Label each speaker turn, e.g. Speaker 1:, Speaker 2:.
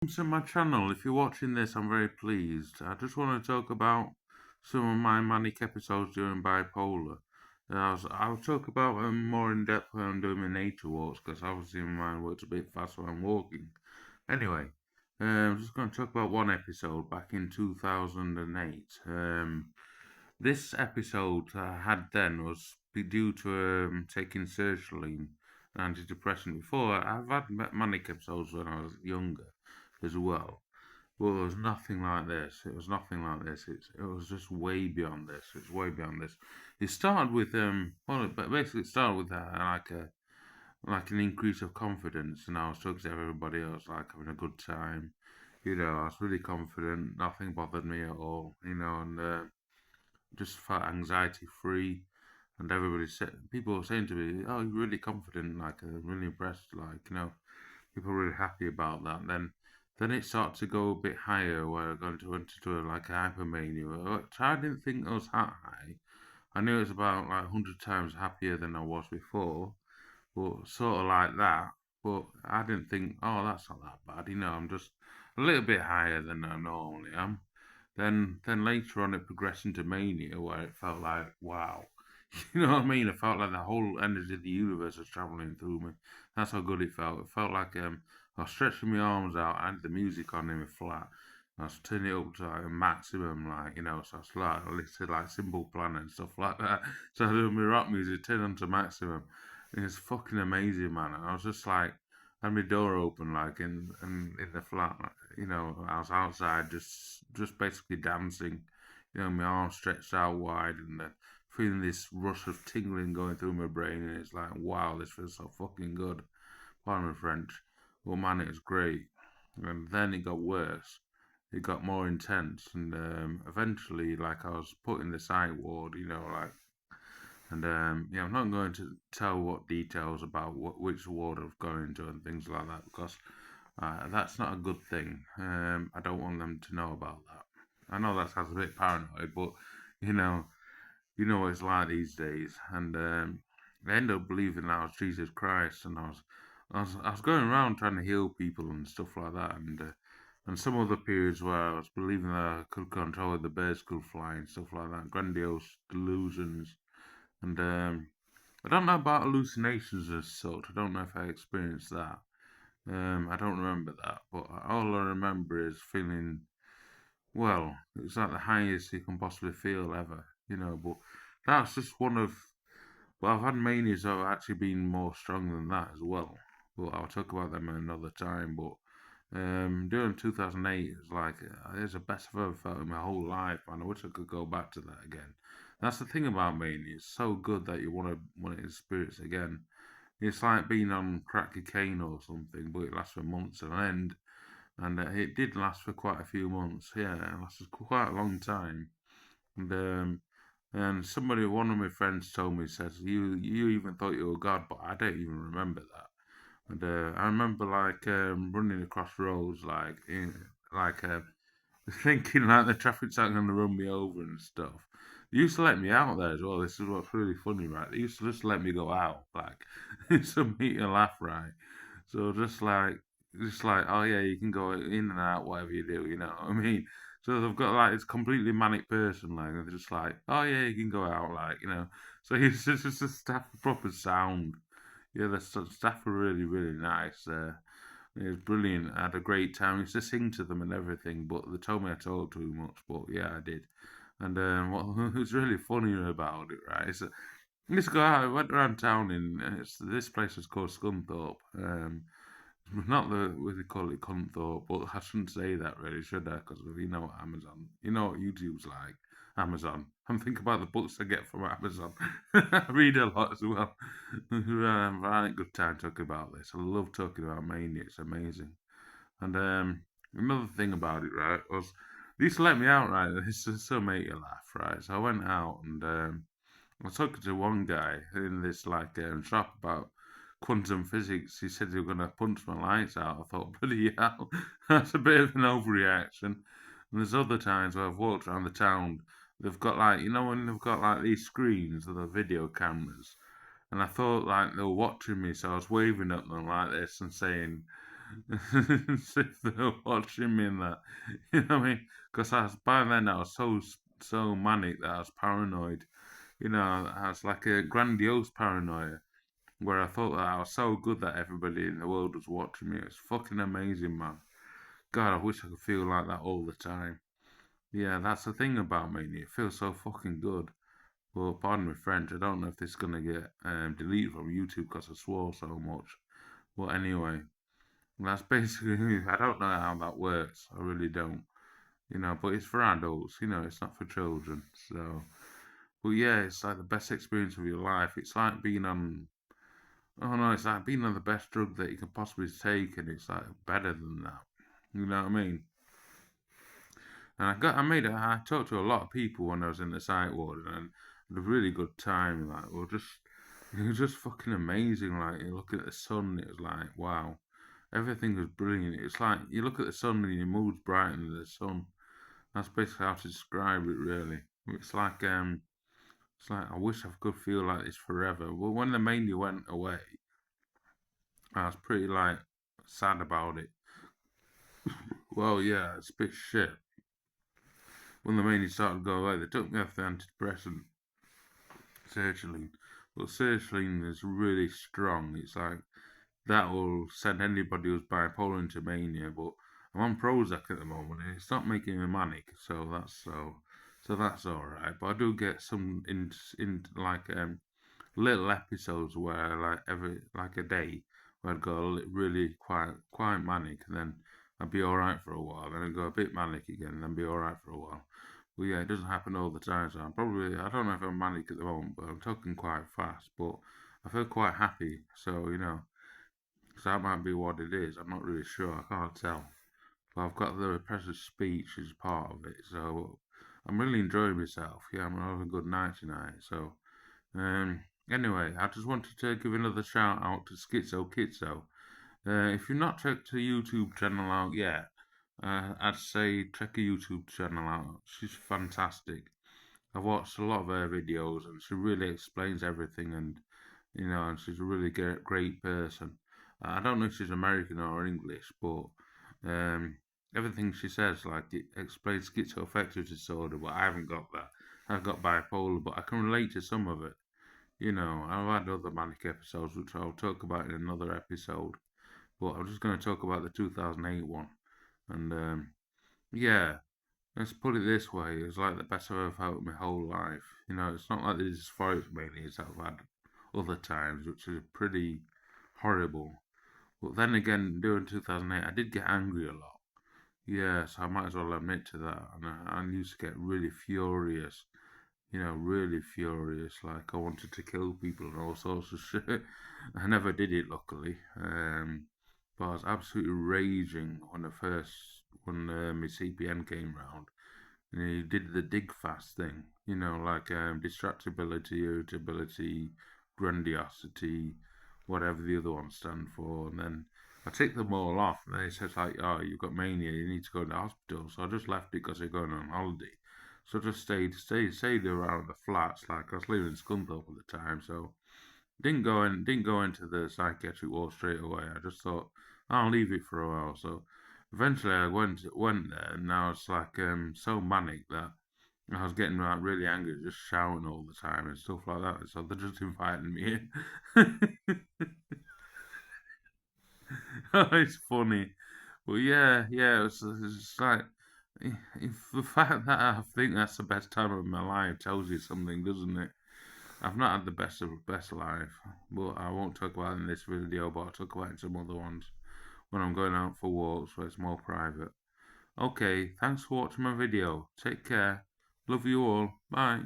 Speaker 1: To my channel. If you're watching this, I'm very pleased. I just want to talk about some of my manic episodes during bipolar. I'll talk about them more in depth when I'm doing my nature walks because obviously my mind works a bit fast when I'm walking. Anyway, I'm just going to talk about one episode back in 2008. This episode I had then was due to taking sertraline, an antidepressant. Before I've had manic episodes when I was younger as well. Well, it was nothing like this. It was nothing like this. It was just way beyond this. It's way beyond this. It started with but basically it started with like an increase of confidence, and I was talking to everybody. I was like having a good time. I was really confident. Nothing bothered me at all. And just felt anxiety free. And everybody said, people were saying to me, "Oh, you're really confident. Like, I'm really impressed. Like, people were really happy about that." Then it started to go a bit higher, where I went into like a hypermania. Which I didn't think it was that high. I knew it was about like 100 times happier than I was before, but sort of like that. But I didn't think, oh, that's not that bad. I'm just a little bit higher than I normally am. Then later on, it progressed into mania, where it felt like, wow. You know what I mean? It felt like the whole energy of the universe was traveling through me. That's how good it felt. It felt like I was stretching my arms out. I had the music on in my flat. I was turning it up to like a maximum, so I was like, I listened to like Simple Plan and stuff like that. So I do my rock music, turn on to maximum. And it's fucking amazing, man. And I was just like, I had my door open, like in the flat, I was outside, just basically dancing, my arms stretched out wide, and feeling this rush of tingling going through my brain, and it's like, wow, this feels so fucking good. Pardon my French. Well, man, it was great. And then it got worse. It got more intense, and eventually, like, I was put in the psych ward, I'm not going to tell what details about which ward I've gone into and things like that because that's not a good thing. I don't want them to know about that. I know that sounds a bit paranoid, but you know, what it's like these days. And I ended up believing that I was Jesus Christ, and I was going around trying to heal people and stuff like that, and some other periods where I was believing that I could control the birds could fly and stuff like that, grandiose delusions. And I don't know about hallucinations as such. I don't know if I experienced that. I don't remember that, but all I remember is feeling well. It's like the highest you can possibly feel ever, But that's just one of. Well, I've had manias that have actually been more strong than that as well. But I'll talk about them another time. But during 2008, it's the best I've ever felt in my whole life, and I wish I could go back to that again. That's the thing about mania; it's so good that you want to experience it again. It's like being on crack cocaine or something, but it lasts for months on end, and it did last for quite a few months. Yeah, it lasted quite a long time, and one of my friends told me, says you even thought you were God, but I don't even remember that. And I remember like running across roads, thinking like the traffic's not going to run me over and stuff. They used to let me out there as well. This is what's really funny, right? They used to just let me go out, like, to make you laugh, right? So just like, oh yeah, you can go in and out, whatever you do, you know what I mean? So they've got like it's completely manic person, like, and they're just like, oh yeah, you can go out, like. So it's just a staff proper sound. Yeah, the staff were really, really nice. It was brilliant. I had a great time. I used to sing to them and everything, but they told me I talked too much. But yeah, I did. And what was really funny about it, right? Is that this guy I went around town this place is called Scunthorpe. Not what they call it, Cunthorpe, but I shouldn't say that really, should I? Because you know what Amazon, you know what YouTube's like. Amazon. I'm thinking about the books I get from Amazon. I read a lot as well. I had a good time talking about this. I love talking about mania. It's amazing. And another thing about it, right, was they used to let me out, right? This is so make you laugh, right? So I went out and I was talking to one guy in this shop about quantum physics. He said he was going to punch my lights out. I thought, bloody hell, that's a bit of an overreaction. And there's other times where I've walked around the town. They've got when they've got like these screens with the video cameras, and I thought like they were watching me, so I was waving at them like this and saying, if they're watching me and that. You know what I mean? Because by then I was so manic that I was paranoid. You know, I was like a grandiose paranoia where I thought that I was so good that everybody in the world was watching me. It's fucking amazing, man. God, I wish I could feel like that all the time. Yeah, that's the thing about me. It feels so fucking good. Well, pardon my French. I don't know if this is gonna get deleted from YouTube because I swore so much. But anyway, that's basically. I don't know how that works. I really don't. You know, but it's for adults. You know, it's not for children. So, but yeah, it's like the best experience of your life. It's like being on. Oh no, it's like being on the best drug that you can possibly take, and it's like better than that. You know what I mean? And I talked to a lot of people when I was in the psych ward, and had a really good time. Like, it was just fucking amazing. Like, you look at the sun, it was like, wow, everything was brilliant. It's like you look at the sun and your mood's brighter than the sun. That's basically how to describe it, really. It's like I wish I could feel like this forever. Well, when the mania went away, I was pretty like sad about it. Well, yeah, it's a bit shit. When the mania started to go away, they took me off the antidepressant sertraline. But sertraline is really strong. It's like that will send anybody who's bipolar into mania. But I'm on Prozac at the moment, and it's not making me manic, so that's all right. But I do get some in like little episodes where like every like a day where I'd go really quite manic, and then I'd be all right for a while, then I'd go a bit manic again, and then be all right for a while. Well, yeah, it doesn't happen all the time, so I don't know if I'm manic at the moment, but I'm talking quite fast, but I feel quite happy, so, you know, so that might be what it is. I'm not really sure, I can't tell. But I've got the repressive speech as part of it, so I'm really enjoying myself. Yeah, I'm having a good night tonight, so, anyway, I just wanted to give another shout out to Schizo Kitso. If you've not checked her YouTube channel out yet, I'd say check her YouTube channel out. She's fantastic. I've watched a lot of her videos, and she really explains everything, and you know, and she's a really great person. I don't know if she's American or English, but um, everything she says, like it explains schizoaffective disorder, but I haven't got that. I've got bipolar, but I can relate to some of it. You know, I've had other manic episodes, which I'll talk about in another episode. But I'm just going to talk about the 2008 one. And yeah, let's put it this way: it's like the best I've ever felt in my whole life. You know, it's not like the dysphoric manias that I've had other times, which is pretty horrible. But then again, during 2008, I did get angry a lot. Yes, I might as well admit to that. And I used to get really furious, you know, really furious. Like I wanted to kill people and all sorts of shit. I never did it, luckily. But I was absolutely raging when my CPN came round. And he did the dig fast thing, you know, like distractibility, irritability, grandiosity, whatever the other ones stand for. And then I ticked them all off, and then he says like, "Oh, you've got mania. You need to go to the hospital." So I just left it because they're going on holiday. So I just stayed around the flats. Like I was living in Scunthorpe at the time, so didn't go into the psychiatric ward straight away. I just thought I'll leave it for a while. So eventually I went there, and I was like so manic that I was getting like really angry, just shouting all the time and stuff like that. So they just invited me in. It's funny, but yeah, it's like if the fact that I think that's the best time of my life tells you something, doesn't it? I've not had the best life, but I won't talk about it in this video. But I'll talk about it in some other ones when I'm going out for walks where it's more private. Okay, thanks for watching my video. Take care. Love you all. Bye.